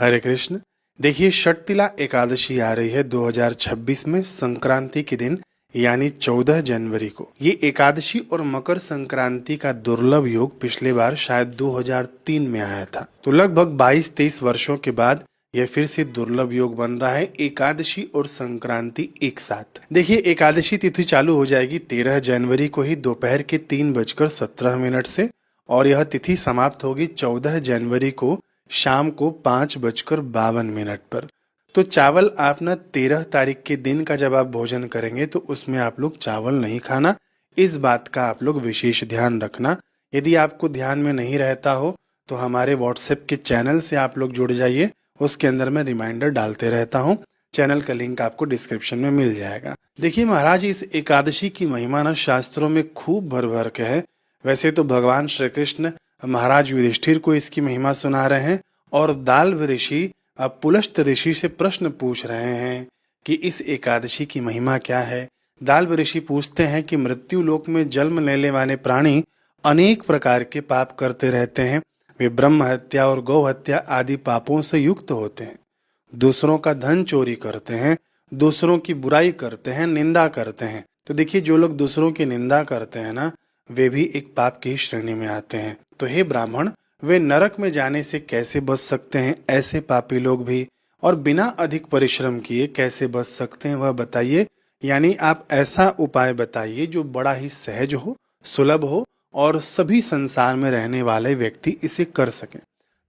हरे कृष्ण। देखिए, षटतिला एकादशी आ रही है 2026 में संक्रांति के दिन, यानी 14 जनवरी को। ये एकादशी और मकर संक्रांति का दुर्लभ योग पिछले बार शायद 2003 में आया था। तो लगभग 22-23 वर्षों के बाद यह फिर से दुर्लभ योग बन रहा है, एकादशी और संक्रांति एक साथ। देखिए, एकादशी तिथि चालू हो जाएगी 13 जनवरी को ही दोपहर के 3:17 से, और यह तिथि समाप्त होगी 14 जनवरी को शाम को 5:52 पर। तो चावल आप ना 13 तारीख के दिन का जब आप भोजन करेंगे तो उसमें आप लोग चावल नहीं खाना, इस बात का आप लोग विशेष ध्यान रखना। यदि आपको ध्यान में नहीं रहता हो तो हमारे व्हाट्सएप के चैनल से आप लोग जुड़ जाइए, उसके अंदर मैं रिमाइंडर डालते रहता हूँ। चैनल का लिंक आपको डिस्क्रिप्शन में मिल जाएगा। देखिए महाराज, इस एकादशी की महिमा ना शास्त्रों में खूब भर भर के है। वैसे तो भगवान श्री कृष्ण महाराज युधिष्ठिर को इसकी महिमा सुना रहे हैं, और दाल्व ऋषि पुलस्त ऋषि से प्रश्न पूछ रहे हैं कि इस एकादशी की महिमा क्या है। दाल्व ऋषि पूछते हैं कि मृत्यु लोक में जन्म लेने वाले प्राणी अनेक प्रकार के पाप करते रहते हैं। वे ब्रह्म हत्या और गौ हत्या आदि पापों से युक्त होते हैं, दूसरों का धन चोरी करते हैं, दूसरों की बुराई करते हैं, निंदा करते हैं। तो देखिए, जो लोग दूसरों की निंदा करते हैं ना, वे भी एक पाप की श्रेणी में आते हैं। तो हे ब्राह्मण, वे नरक में जाने से कैसे बच सकते हैं, ऐसे पापी लोग भी, और बिना अधिक परिश्रम किए कैसे बच सकते हैं वह बताइए। यानी आप ऐसा उपाय बताइए जो बड़ा ही सहज हो, सुलभ हो, और सभी संसार में रहने वाले व्यक्ति इसे कर सकें।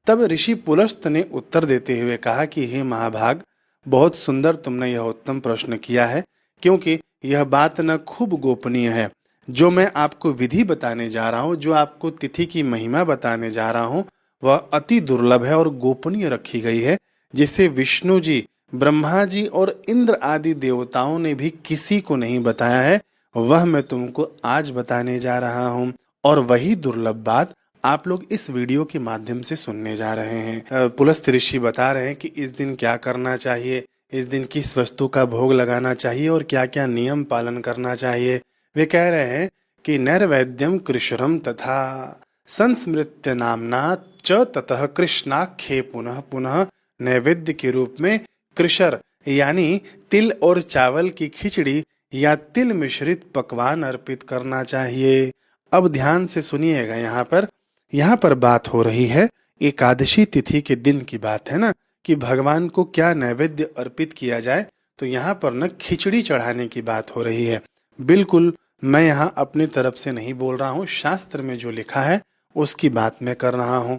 तब ऋषि पुलस्त ने उत्तर देते हुए कहा कि हे महाभाग, बहुत सुंदर तुमने यह उत्तम प्रश्न किया है, क्योंकि यह बात न खूब गोपनीय है। जो मैं आपको विधि बताने जा रहा हूँ, जो आपको तिथि की महिमा बताने जा रहा हूँ, वह अति दुर्लभ है और गोपनीय रखी गई है, जिसे विष्णु जी, ब्रह्मा जी और इंद्र आदि देवताओं ने भी किसी को नहीं बताया है। वह मैं तुमको आज बताने जा रहा हूँ, और वही दुर्लभ बात आप लोग इस वीडियो के माध्यम से सुनने जा रहे हैं। पुलस्त ऋषि बता रहे हैं कि इस दिन क्या करना चाहिए, इस दिन किस वस्तु का भोग लगाना चाहिए और क्या क्या नियम पालन करना चाहिए। वे कह रहे हैं कि नैर्वैद्यम कृशरम तथा संस्मृत्य नामना च ततः कृष्णाख्ये पुनः पुनः नैवेद्य के रूप में कृशर यानी तिल और चावल की खिचड़ी या तिल मिश्रित पकवान अर्पित करना चाहिए। अब ध्यान से सुनिएगा, यहाँ पर बात हो रही है एकादशी तिथि के दिन की बात है ना, कि भगवान को क्या नैवेद्य अर्पित किया जाए। तो यहाँ पर न खिचड़ी चढ़ाने की बात हो रही है। बिल्कुल, मैं यहाँ अपनी तरफ से नहीं बोल रहा हूँ, शास्त्र में जो लिखा है उसकी बात मैं कर रहा हूँ।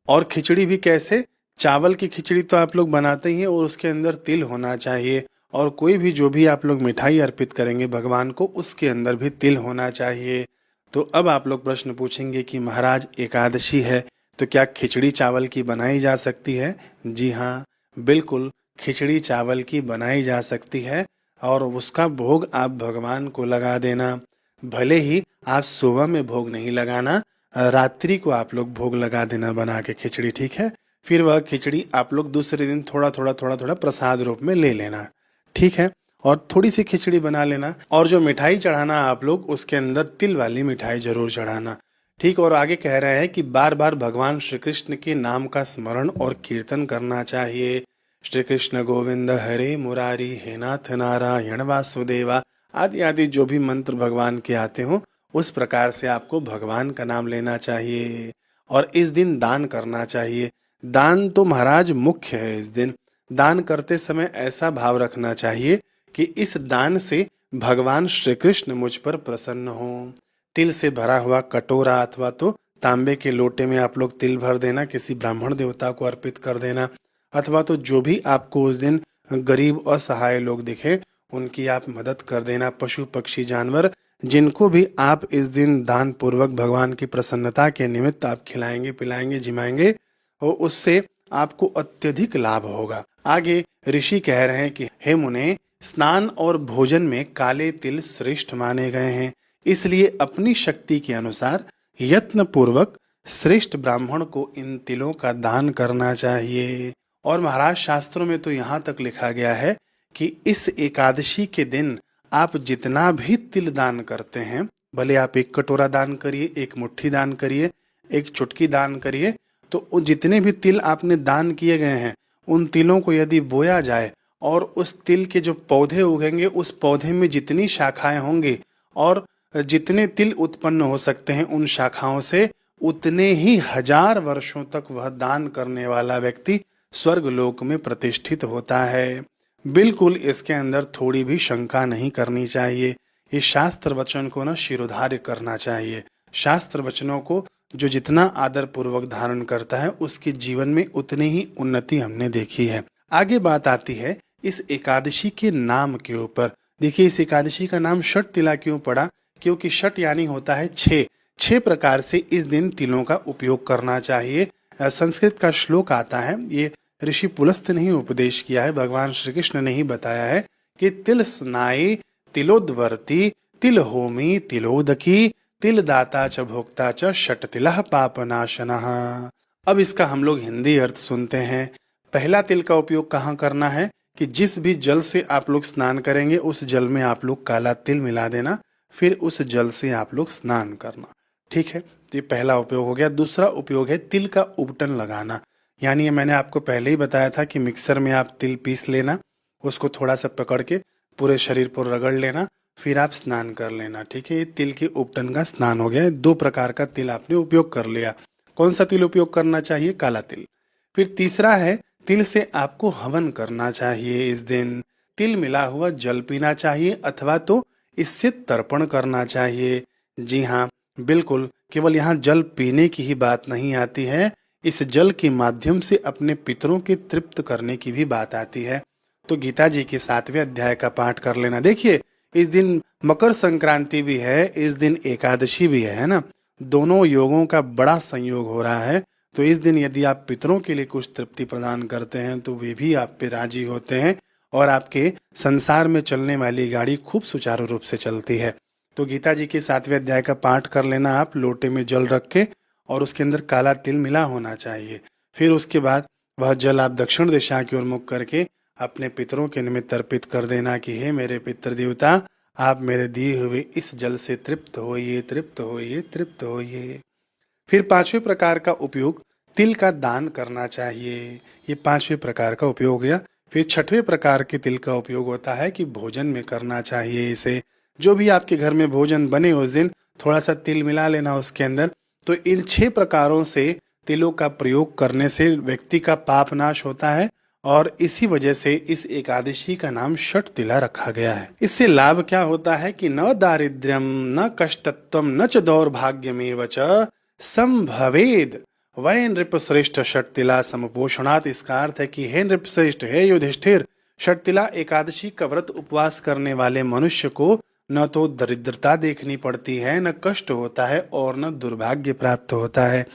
और खिचड़ी भी कैसे? चावल की खिचड़ी तो आप लोग बनाते ही हैं, और उसके अंदर तिल होना चाहिए, और कोई भी जो भी आप लोग मिठाई अर्पित करेंगे भगवान को, उसके अंदर भी तिल होना चाहिए। तो अब आप लोग प्रश्न पूछेंगे कि महाराज, एकादशी है तो क्या खिचड़ी चावल की बनाई जा सकती है? जी हाँ, बिल्कुल, खिचड़ी चावल की बनाई जा सकती है, और उसका भोग आप भगवान को लगा देना। भले ही आप सुबह में भोग नहीं लगाना, रात्रि को आप लोग भोग लगा देना बना के खिचड़ी, ठीक है। फिर वह खिचड़ी आप लोग दूसरे दिन थोड़ा थोड़ा प्रसाद रूप में ले लेना, ठीक है। और थोड़ी सी खिचड़ी बना लेना, और जो मिठाई चढ़ाना आप लोग, उसके अंदर तिल वाली मिठाई जरूर चढ़ाना, ठीक। और आगे कह रहे हैं कि बार बार भगवान श्री कृष्ण के नाम का स्मरण और कीर्तन करना चाहिए। श्री कृष्ण गोविंद हरे मुरारी, हे नाथ नारायण वासुदेवा आदि आदि जो भी मंत्र भगवान के आते हो, उस प्रकार से आपको भगवान का नाम लेना चाहिए। और इस दिन दान करना चाहिए। दान तो महाराज मुख्य है। इस दिन दान करते समय ऐसा भाव रखना चाहिए कि इस दान से भगवान श्री कृष्ण मुझ पर प्रसन्न हो। तिल से भरा हुआ कटोरा अथवा तो तांबे के लोटे में आप लोग तिल भर देना, किसी ब्राह्मण देवता को अर्पित कर देना, अथवा तो जो भी आपको उस दिन गरीब असहाय लोग दिखे उनकी आप मदद कर देना। पशु पक्षी जानवर जिनको भी आप इस दिन दान पूर्वक भगवान की प्रसन्नता के निमित्त आप खिलाएंगे, पिलाएंगे, जिमाएंगे, और उससे आपको अत्यधिक लाभ होगा। आगे ऋषि कह रहे हैं कि हे मुने, स्नान और भोजन में काले तिल श्रेष्ठ माने गए हैं, इसलिए अपनी शक्ति के अनुसार यत्न पूर्वक श्रेष्ठ ब्राह्मण को इन तिलों का दान करना चाहिए। और महाराज, शास्त्रों में तो यहाँ तक लिखा गया है कि इस एकादशी के दिन आप जितना भी तिल दान करते हैं, भले आप एक कटोरा दान करिए, एक मुट्ठी दान करिए, एक चुटकी दान करिए, तो वो जितने भी तिल आपने दान किए गए हैं उन तिलों को यदि बोया जाए और उस तिल के जो पौधे उगेंगे उस पौधे में जितनी शाखाएं होंगी और जितने तिल उत्पन्न हो सकते हैं उन शाखाओं से, उतने ही 1000 वर्षों तक वह दान करने वाला व्यक्ति स्वर्ग लोक में प्रतिष्ठित होता है। बिल्कुल इसके अंदर थोड़ी भी शंका नहीं करनी चाहिए। इस शास्त्र वचन को ना शिरोधार्य करना चाहिए। शास्त्र वचनों को जो जितना आदर पूर्वक धारण करता है उसके जीवन में उतनी ही उन्नति हमने देखी है। आगे बात आती है इस एकादशी के नाम के ऊपर। देखिए इस एकादशी का नाम षट तिला क्यों पड़ा? क्योंकि षट यानी होता है 6 प्रकार से इस दिन तिलों का उपयोग करना चाहिए। संस्कृत का श्लोक आता है, ये ऋषि पुलस्त ने ही उपदेश किया है, भगवान श्री कृष्ण ने ही बताया है कि तिल स्नाई तिलोद्वर्ती तिल होमी तिलोदकी तिल दाता च भोक्ता च षट तिलः पापनाशनः। अब इसका हम लोग हिंदी अर्थ सुनते हैं। पहला तिल का उपयोग कहाँ करना है कि जिस भी जल से आप लोग स्नान करेंगे उस जल में आप लोग काला तिल मिला देना, फिर उस जल से आप लोग स्नान करना। ठीक है, तो ये पहला उपयोग हो गया। दूसरा उपयोग है तिल का उबटन लगाना। यानी ये मैंने आपको पहले ही बताया था कि मिक्सर में आप तिल पीस लेना, उसको थोड़ा सा पकड़ के पूरे शरीर पर रगड़ लेना, फिर आप स्नान कर लेना। ठीक है, ये तिल के उपटन का स्नान हो गया। 2 प्रकार का तिल आपने उपयोग कर लिया। कौन सा तिल उपयोग करना चाहिए? काला तिल। फिर तीसरा है तिल से आपको हवन करना चाहिए। इस दिन तिल मिला हुआ जल पीना चाहिए अथवा तो इससे तर्पण करना चाहिए। जी हाँ, बिल्कुल, केवल यहाँ जल पीने की ही बात नहीं आती है, इस जल के माध्यम से अपने पितरों के तृप्त करने की भी बात आती है। तो गीता जी के 7वें अध्याय का पाठ कर लेना। देखिए इस दिन मकर संक्रांति भी है, इस दिन एकादशी भी है ना, दोनों योगों का बड़ा संयोग हो रहा है। तो इस दिन यदि आप पितरों के लिए कुछ तृप्ति प्रदान करते हैं तो वे भी आप पे राजी होते हैं और आपके संसार में चलने वाली गाड़ी खूब सुचारू रूप से चलती है। तो गीता जी के 7वें अध्याय का पाठ कर लेना आप, लोटे में जल रख के, और उसके अंदर काला तिल मिला होना चाहिए। फिर उसके बाद वह जल आप दक्षिण दिशा की ओर मुख करके अपने पितरों के निमित्त अर्पित कर देना कि हे मेरे पितृ देवता, आप मेरे दिए हुए इस जल से तृप्त होइए, तृप्त होइए, तृप्त होइए। फिर 5वें प्रकार का उपयोग तिल का दान करना चाहिए। ये 5वें प्रकार का उपयोग हो गया। फिर 6वें प्रकार के तिल का उपयोग होता है कि भोजन में करना चाहिए। इसे जो भी आपके घर में भोजन बने उस दिन थोड़ा सा तिल मिला लेना उसके अंदर। तो इन 6 प्रकारों से तिलों का प्रयोग करने से व्यक्ति का पाप नाश होता है और इसी वजह से इस एकादशी का नाम षट तिला रखा गया है। इससे लाभ क्या होता है कि न दारिद्र्यम न कष्टत्वम न च दौर्भाग्यमेव च संभवेद वै नृप श्रेष्ठ षट तिला समपोषणात्। इसका अर्थ है कि हे नृप श्रेष्ठ, हे युधिष्ठिर, षट तिला एकादशी का व्रत उपवास करने वाले मनुष्य को न तो दरिद्रता देखनी पड़ती है, न कष्ट होता है और न दुर्भाग्य प्राप्त होता है।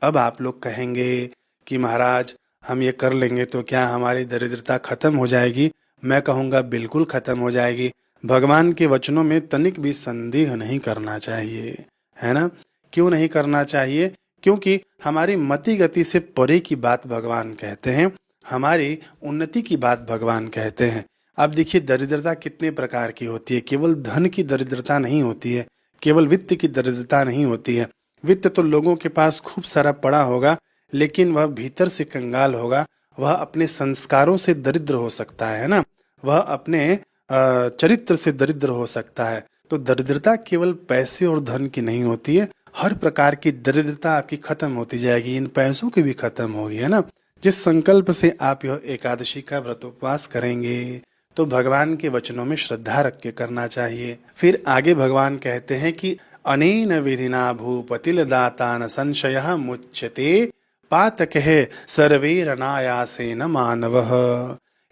अब आप लोग कहेंगे कि महाराज हम ये कर लेंगे तो क्या हमारी दरिद्रता खत्म हो जाएगी? मैं कहूँगा बिल्कुल खत्म हो जाएगी। भगवान के वचनों में तनिक भी संदेह नहीं करना चाहिए, है ना। क्यों नहीं करना चाहिए? क्योंकि हमारी मति गति से परे की बात भगवान कहते हैं, हमारी उन्नति की बात भगवान कहते हैं। अब देखिए दरिद्रता कितने प्रकार की होती है। केवल धन की दरिद्रता नहीं होती है, केवल वित्त की दरिद्रता नहीं होती है। वित्त तो लोगों के पास खूब सारा पड़ा होगा लेकिन वह भीतर से कंगाल होगा, वह अपने संस्कारों से दरिद्र हो सकता है ना, वह अपने चरित्र से दरिद्र हो सकता है। तो दरिद्रता केवल पैसे और धन की नहीं होती है, हर प्रकार की दरिद्रता आपकी खत्म होती जाएगी, इन पैसों की भी खत्म होगी, है ना। जिस संकल्प से आप यह एकादशी का व्रत उपवास करेंगे तो भगवान के वचनों में श्रद्धा रख के करना चाहिए। फिर आगे भगवान कहते हैं कि अनेन विधिना भूपतिल दाता न संशयः मुच्यते पातकः सर्वैरनायासेन मानवः।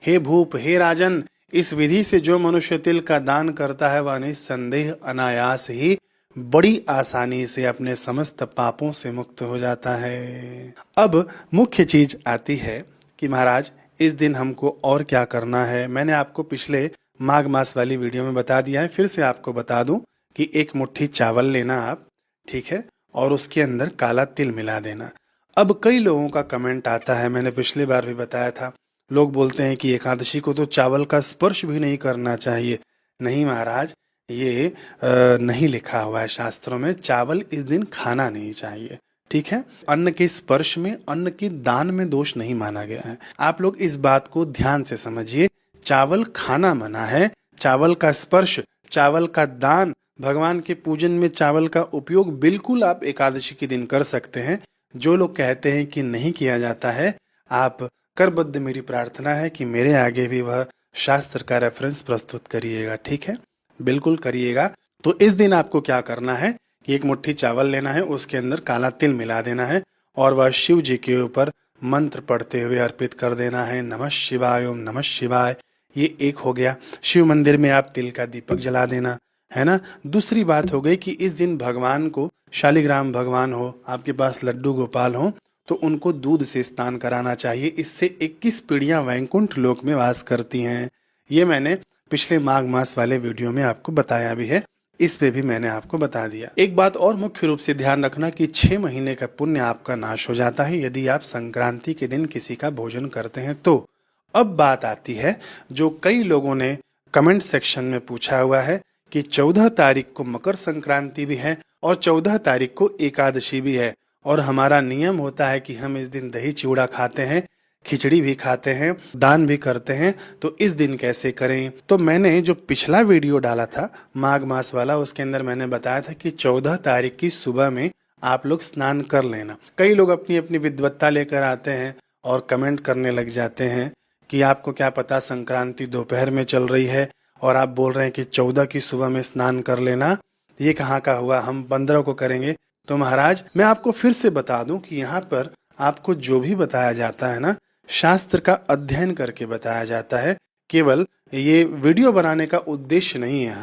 हे भूप, हे राजन, इस विधि से जो मनुष्य तिल का दान करता है वह निस्संदेह अनायास ही बड़ी आसानी से अपने समस्त पापों से मुक्त हो जाता है। अब मुख्य चीज आती है कि महाराज इस दिन हमको और क्या करना है। मैंने आपको पिछले माघ मास वाली वीडियो में बता दिया है, फिर से आपको बता दूं कि 1 मुट्ठी चावल लेना आप, ठीक है, और उसके अंदर काला तिल मिला देना। अब कई लोगों का कमेंट आता है, मैंने पिछली बार भी बताया था, लोग बोलते हैं कि एकादशी को तो चावल का स्पर्श भी नहीं करना चाहिए। नहीं महाराज, ये नहीं लिखा हुआ है शास्त्रों में, चावल इस दिन खाना नहीं चाहिए। ठीक है। अन्न के स्पर्श में, अन्न के दान में दोष नहीं माना गया है। आप लोग इस बात को ध्यान से समझिए। चावल खाना मना है, चावल का स्पर्श, चावल का दान, भगवान के पूजन में चावल का उपयोग बिल्कुल आप एकादशी के दिन कर सकते हैं। जो लोग कहते हैं कि नहीं किया जाता है, आप करबद्ध मेरी प्रार्थना है कि मेरे आगे भी वह शास्त्र का रेफरेंस प्रस्तुत करिएगा। ठीक है, बिल्कुल करिएगा। तो इस दिन आपको क्या करना है कि एक मुट्ठी चावल लेना है, उसके अंदर काला तिल मिला देना है और वह शिव जी के ऊपर मंत्र पढ़ते हुए अर्पित कर देना है। नमः शिवाय, ओम नमः शिवाय। ये एक हो गया। शिव मंदिर में आप तिल का दीपक जला देना है ना। दूसरी बात हो गई कि इस दिन भगवान को, शालिग्राम भगवान हो, आपके पास लड्डू गोपाल हो, तो उनको दूध से स्नान कराना चाहिए। इससे 21 पीढ़ियां वैकुंठ लोक में वास करती हैं। ये मैंने पिछले माघ मास वाले वीडियो में आपको बताया भी है, इस पे भी मैंने आपको बता दिया। एक बात और मुख्य रूप से ध्यान रखना कि 6 महीने का पुण्य आपका नाश हो जाता है यदि आप संक्रांति के दिन किसी का भोजन करते हैं तो। अब बात आती है जो कई लोगों ने कमेंट सेक्शन में पूछा हुआ है कि 14 तारीख को मकर संक्रांति भी है और 14 तारीख को एकादशी भी है और हमारा नियम होता है कि हम इस दिन दही चिवड़ा खाते हैं, खिचड़ी भी खाते हैं, दान भी करते हैं, तो इस दिन कैसे करें। तो मैंने जो पिछला वीडियो डाला था माघ मास वाला, उसके अंदर मैंने बताया था कि 14 तारीख की सुबह में आप लोग स्नान कर लेना। कई लोग अपनी अपनी विद्वत्ता लेकर आते हैं और कमेंट करने लग जाते हैं कि आपको क्या पता संक्रांति दोपहर में चल रही है और आप बोल रहे हैं कि 14 की सुबह में स्नान कर लेना। ये कहाँ का हुआ, हम 15 को करेंगे। तो महाराज मैं आपको फिर से बता दूं कि यहाँ पर आपको जो भी बताया जाता है ना, शास्त्र का अध्ययन करके बताया जाता है। केवल ये वीडियो बनाने का उद्देश्य नहीं है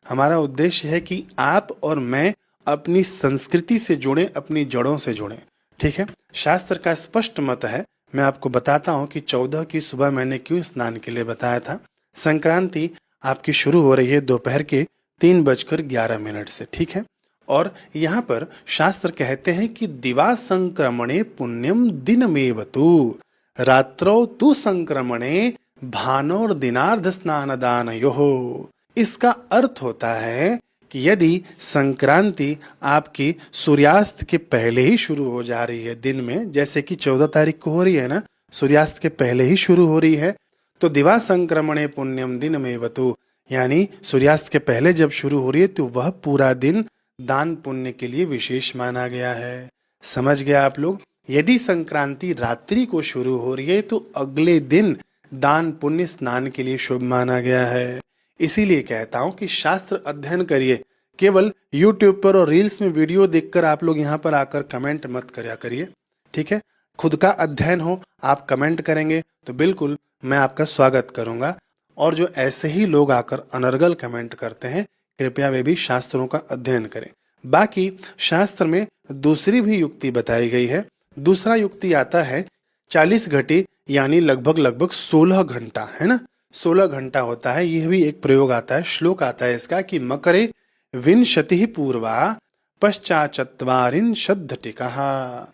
हमारा उद्देश्य है कि आप और मैं अपनी संस्कृति से जुड़े, अपनी जड़ों से जुड़े। ठीक है, शास्त्र का स्पष्ट मत है। मैं आपको बताता हूँ कि 14 की सुबह मैंने क्यों स्नान के लिए बताया था। संक्रांति आपकी शुरू हो रही है दोपहर के 3:11 से। ठीक है, और यहाँ पर शास्त्र कहते हैं कि दिवा संक्रमणे पुण्यम दिनमेवतु रात्रौ तु संक्रमणे भानोर दिनार्ध स्नान दानयोः। इसका अर्थ होता है कि यदि संक्रांति आपकी सूर्यास्त के पहले ही शुरू हो जा रही है दिन में, जैसे कि 14 तारीख को हो रही है ना, सूर्यास्त के पहले ही शुरू हो रही है, तो दिवा संक्रमणे पुण्यम दिनमेवतु, यानी सूर्यास्त के पहले जब शुरू हो रही है तो वह पूरा दिन दान पुण्य के लिए विशेष माना गया है। समझ गया आप लोग। यदि संक्रांति रात्रि को शुरू हो रही है तो अगले दिन दान पुण्य स्नान के लिए शुभ माना गया है। इसीलिए कहता हूं कि शास्त्र अध्ययन करिए। केवल YouTube पर और रील्स में वीडियो देखकर आप लोग यहाँ पर आकर कमेंट मत करा करिए। ठीक है, खुद का अध्ययन हो, आप कमेंट करेंगे तो बिल्कुल मैं आपका स्वागत करूंगा। और जो ऐसे ही लोग आकर अनर्गल कमेंट करते हैं, कृपया वे भी शास्त्रों का अध्ययन करें। बाकी शास्त्र में दूसरी भी युक्ति बताई गई है। दूसरा युक्ति आता है 40 घटी, यानी लगभग 16 घंटा, है ना, 16 घंटा होता है। यह भी एक प्रयोग आता है, श्लोक आता है इसका कि मकरे विंशति पूर्वा पश्चाचत्वारिंशद्धटिकः।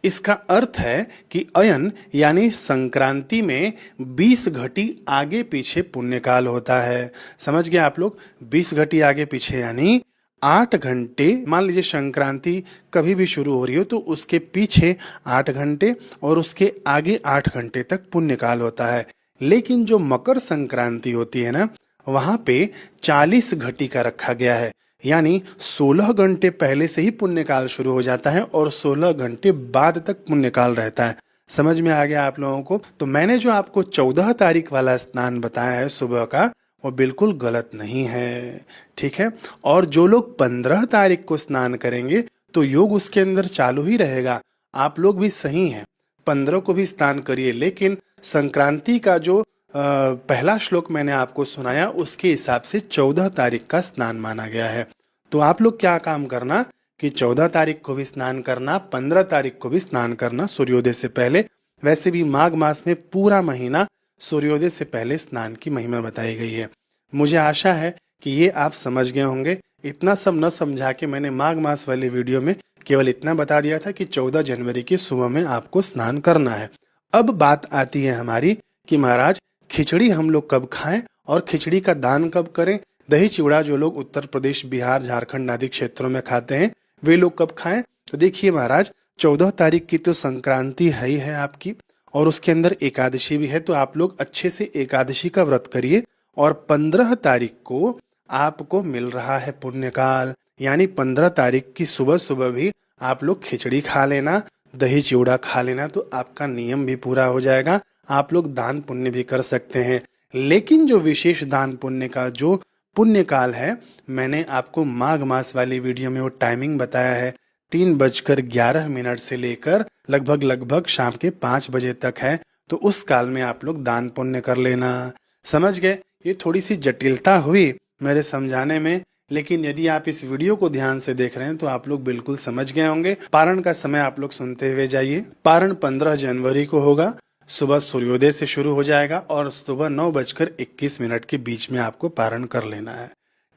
इसका अर्थ है कि अयन यानी संक्रांति में 20 घटी आगे पीछे पुण्यकाल होता है। समझ गए आप लोग, 20 घटी आगे पीछे यानी 8 घंटे। मान लीजिए संक्रांति कभी भी शुरू हो रही हो तो उसके पीछे 8 घंटे और उसके आगे 8 घंटे तक पुण्यकाल होता है। लेकिन जो मकर संक्रांति होती है ना, वहां पे 40 घटी का रखा गया है, यानी 16 घंटे पहले से ही पुण्यकाल शुरू हो जाता है और 16 घंटे बाद तक पुण्यकाल रहता है। समझ में आ गया आप लोगों को। तो मैंने जो आपको 14 तारीख वाला स्नान बताया है सुबह का, वो बिल्कुल गलत नहीं है। ठीक है, और जो लोग 15 तारीख को स्नान करेंगे तो योग उसके अंदर चालू ही रहेगा। आप लोग भी सही हैं, 15 को भी स्नान करिए, लेकिन संक्रांति का जो पहला श्लोक मैंने आपको सुनाया उसके हिसाब से 14 तारीख का स्नान माना गया है। तो आप लोग क्या काम करना कि 14 तारीख को भी स्नान करना, 15 तारीख को भी स्नान करना सूर्योदय से पहले। वैसे भी माघ मास में पूरा महीना सूर्योदय से पहले स्नान की महिमा बताई गई है। मुझे आशा है कि ये आप समझ गए होंगे। इतना सब न समझा के मैंने माघ मास वाले वीडियो में केवल इतना बता दिया था कि 14 जनवरी की सुबह में आपको स्नान करना है। अब बात आती है हमारी कि महाराज खिचड़ी हम लोग कब खाएं और खिचड़ी का दान कब करें। दही चिवड़ा जो लोग उत्तर प्रदेश, बिहार, झारखंड आदि क्षेत्रों में खाते हैं वे लोग कब खाएं। तो देखिए महाराज, 14 तारीख की तो संक्रांति है ही है आपकी, और उसके अंदर एकादशी भी है, तो आप लोग अच्छे से एकादशी का व्रत करिए। और 15 तारीख को आपको मिल रहा है पुण्यकाल, यानी 15 तारीख की सुबह सुबह भी आप लोग खिचड़ी खा लेना, दही चिवड़ा खा लेना, तो आपका नियम भी पूरा हो जाएगा। आप लोग दान पुण्य भी कर सकते हैं। लेकिन जो विशेष दान पुण्य का जो पुण्य काल है, मैंने आपको माघ मास वाली वीडियो में वो टाइमिंग बताया है। 3:11 से लेकर लगभग शाम के 5 बजे तक है। तो उस काल में आप लोग दान पुण्य कर लेना। समझ गए? ये थोड़ी सी जटिलता हुई मेरे समझाने में, लेकिन यदि आप इस वीडियो को ध्यान से देख रहे हैं तो आप लोग बिल्कुल समझ गए होंगे। पारण का समय आप लोग सुनते हुए जाइए। पारण 15 जनवरी को होगा। सुबह सूर्योदय से शुरू हो जाएगा और सुबह 9:21 के बीच में आपको पारण कर लेना है।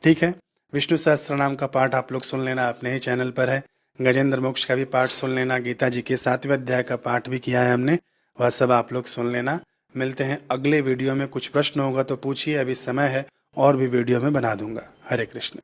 ठीक है? विष्णु सहस्त्र नाम का पाठ आप लोग सुन लेना, अपने ही चैनल पर है। गजेंद्र मोक्ष का भी पाठ सुन लेना। गीता जी के 7वें अध्याय का पाठ भी किया है हमने, वह सब आप लोग सुन लेना। मिलते हैं अगले वीडियो में। कुछ प्रश्न होगा तो पूछिए, अभी समय है और भी वीडियो में बना दूंगा। हरे कृष्ण।